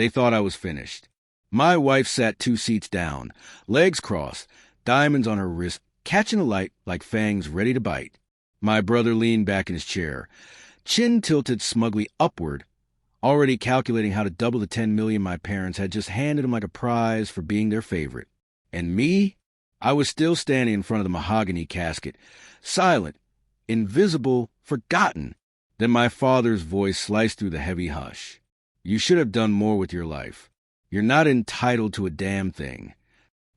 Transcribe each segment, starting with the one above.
They thought I was finished. My wife sat 2 seats down, legs crossed, diamonds on her wrist, catching the light like fangs ready to bite. My brother leaned back in his chair, chin tilted smugly upward, already calculating how to double the $10 million my parents had just handed him like a prize for being their favorite. And me? I was still standing in front of the mahogany casket, silent, invisible, forgotten. Then my father's voice sliced through the heavy hush. You should have done more with your life. You're not entitled to a damn thing.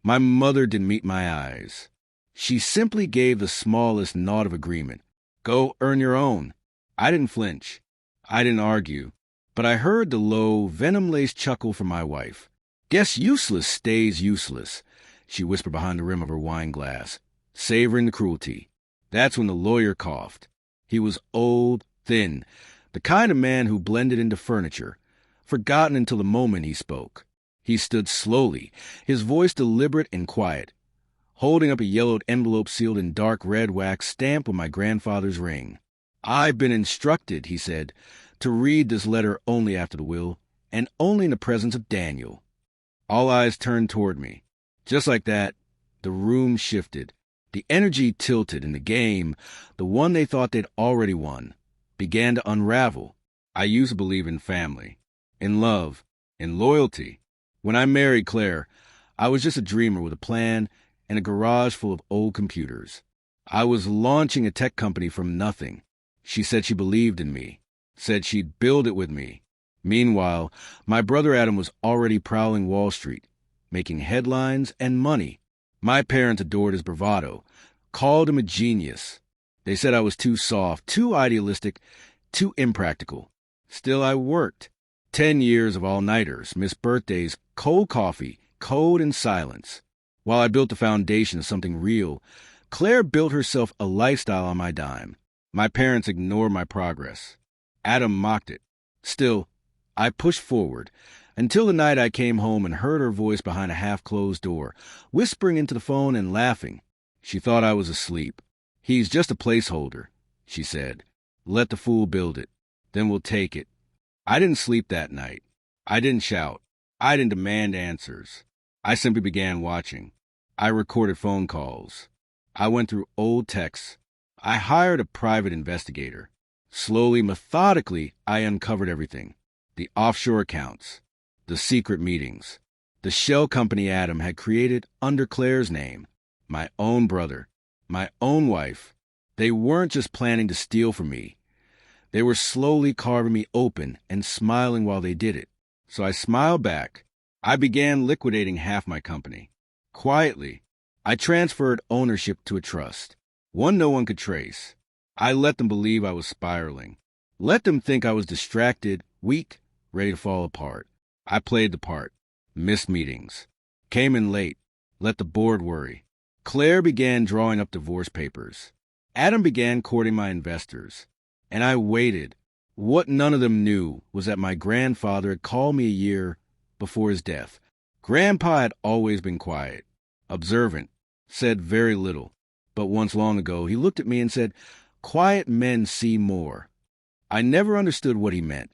My mother didn't meet my eyes. She simply gave the smallest nod of agreement. Go earn your own. I didn't flinch. I didn't argue. But I heard the low, venom-laced chuckle from my wife. Guess useless stays useless, she whispered behind the rim of her wine glass, savoring the cruelty. That's when the lawyer coughed. He was old, thin, the kind of man who blended into furniture, forgotten until the moment he spoke. He stood slowly, his voice deliberate and quiet, holding up a yellowed envelope sealed in dark red wax stamped with my grandfather's ring. I've been instructed, he said, to read this letter only after the will, and only in the presence of Daniel. All eyes turned toward me. Just like that, the room shifted. The energy tilted, and the game, the one they thought they'd already won, began to unravel. I used to believe in family, in love, in loyalty. When I married Claire, I was just a dreamer with a plan and a garage full of old computers. I was launching a tech company from nothing. She said she believed in me, said she'd build it with me. Meanwhile, my brother Adam was already prowling Wall Street, making headlines and money. My parents adored his bravado, called him a genius. They said I was too soft, too idealistic, too impractical. Still, I worked. 10 years of all-nighters, missed birthdays, cold coffee, code and silence. While I built the foundation of something real, Claire built herself a lifestyle on my dime. My parents ignored my progress. Adam mocked it. Still, I pushed forward, until the night I came home and heard her voice behind a half-closed door, whispering into the phone and laughing. She thought I was asleep. He's just a placeholder, she said. Let the fool build it. Then we'll take it. I didn't sleep that night. I didn't shout. I didn't demand answers. I simply began watching. I recorded phone calls. I went through old texts. I hired a private investigator. Slowly, methodically, I uncovered everything. The offshore accounts, the secret meetings, the shell company Adam had created under Claire's name, my own brother, my own wife. They weren't just planning to steal from me. They were slowly carving me open and smiling while they did it. So I smiled back. I began liquidating half my company. Quietly, I transferred ownership to a trust, one no one could trace. I let them believe I was spiraling. Let them think I was distracted, weak, ready to fall apart. I played the part. Missed meetings. Came in late. Let the board worry. Claire began drawing up divorce papers. Adam began courting my investors. And I waited. What none of them knew was that my grandfather had called me a year before his death. Grandpa had always been quiet, observant, said very little. But once long ago, he looked at me and said, "Quiet men see more." I never understood what he meant.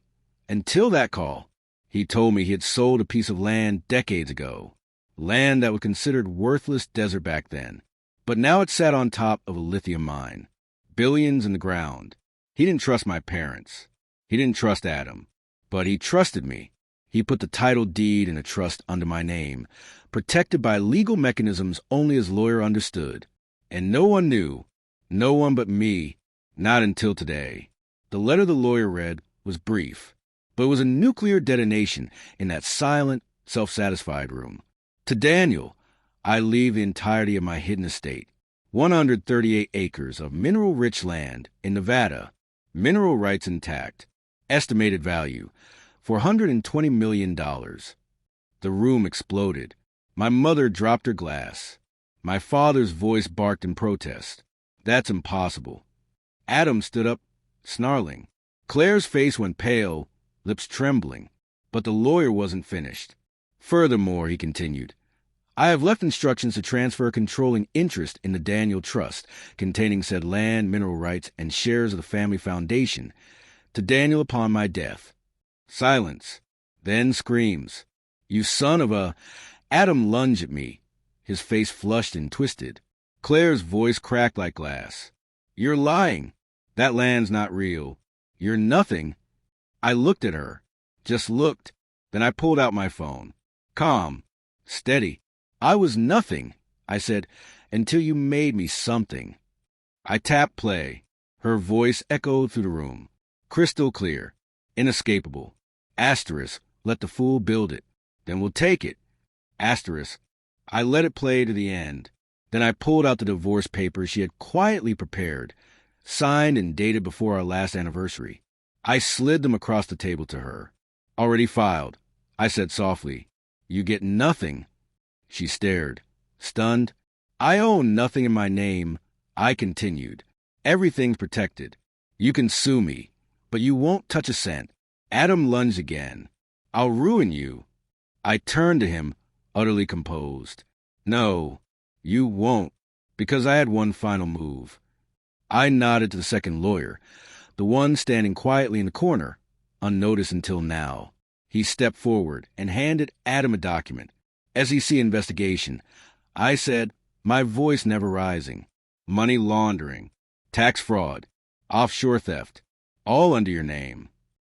Until that call, he told me he had sold a piece of land decades ago, land that was considered worthless desert back then. But now it sat on top of a lithium mine, billions in the ground. He didn't trust my parents. He didn't trust Adam. But he trusted me. He put the title deed and a trust under my name, protected by legal mechanisms only his lawyer understood. And no one knew, no one but me, not until today. The letter the lawyer read was brief, but it was a nuclear detonation in that silent, self-satisfied room. To Daniel, I leave the entirety of my hidden estate, 138 acres of mineral-rich land in Nevada, mineral rights intact, estimated value, $420 million. The room exploded. My mother dropped her glass. My father's voice barked in protest. That's impossible. Adam stood up, snarling. Claire's face went pale, lips trembling. But the lawyer wasn't finished. Furthermore, he continued, I have left instructions to transfer a controlling interest in the Daniel Trust, containing said land, mineral rights, and shares of the family foundation, to Daniel upon my death. Silence. Then screams. You son of a... Adam lunged at me, his face flushed and twisted. Claire's voice cracked like glass. You're lying. That land's not real. You're nothing. I looked at her. Just looked. Then I pulled out my phone. Calm. Steady. I was nothing, I said, until you made me something. I tapped play. Her voice echoed through the room. Crystal clear. Inescapable. Asterisk. Let the fool build it. Then we'll take it. Asterisk. I let it play to the end. Then I pulled out the divorce papers she had quietly prepared, signed and dated before our last anniversary. I slid them across the table to her. Already filed. I said softly, You get nothing. She stared, stunned. I own nothing in my name. I continued. Everything's protected. You can sue me, but you won't touch a cent. Adam lunged again. I'll ruin you. I turned to him, utterly composed. No, you won't, because I had one final move. I nodded to the second lawyer, the one standing quietly in the corner, unnoticed until now. He stepped forward and handed Adam a document. SEC investigation. I said, my voice never rising. Money laundering, tax fraud, offshore theft, all under your name.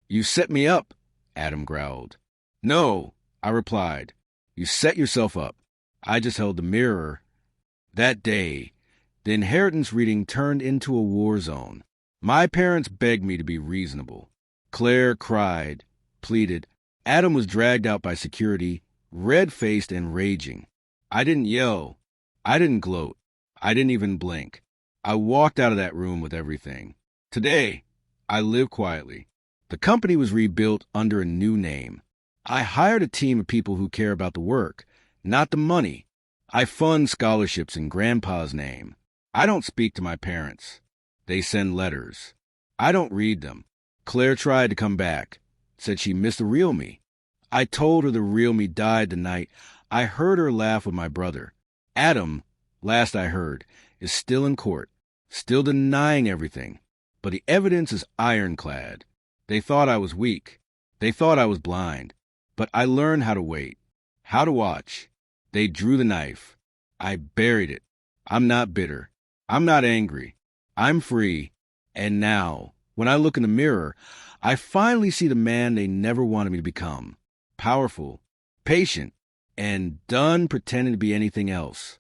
You set me up, Adam growled. No, I replied. You set yourself up. I just held the mirror. That day, the inheritance reading turned into a war zone. My parents begged me to be reasonable. Claire cried, pleaded. Adam was dragged out by security, red-faced and raging. I didn't yell. I didn't gloat. I didn't even blink. I walked out of that room with everything. Today, I live quietly. The company was rebuilt under a new name. I hired a team of people who care about the work, not the money. I fund scholarships in Grandpa's name. I don't speak to my parents. They send letters. I don't read them. Claire tried to come back, said she missed the real me. I told her the real me died the night I heard her laugh with my brother. Adam, last I heard, is still in court, still denying everything. But the evidence is ironclad. They thought I was weak. They thought I was blind. But I learned how to wait, how to watch. They drew the knife. I buried it. I'm not bitter. I'm not angry. I'm free. And now, when I look in the mirror, I finally see the man they never wanted me to become. Powerful, patient, and done pretending to be anything else.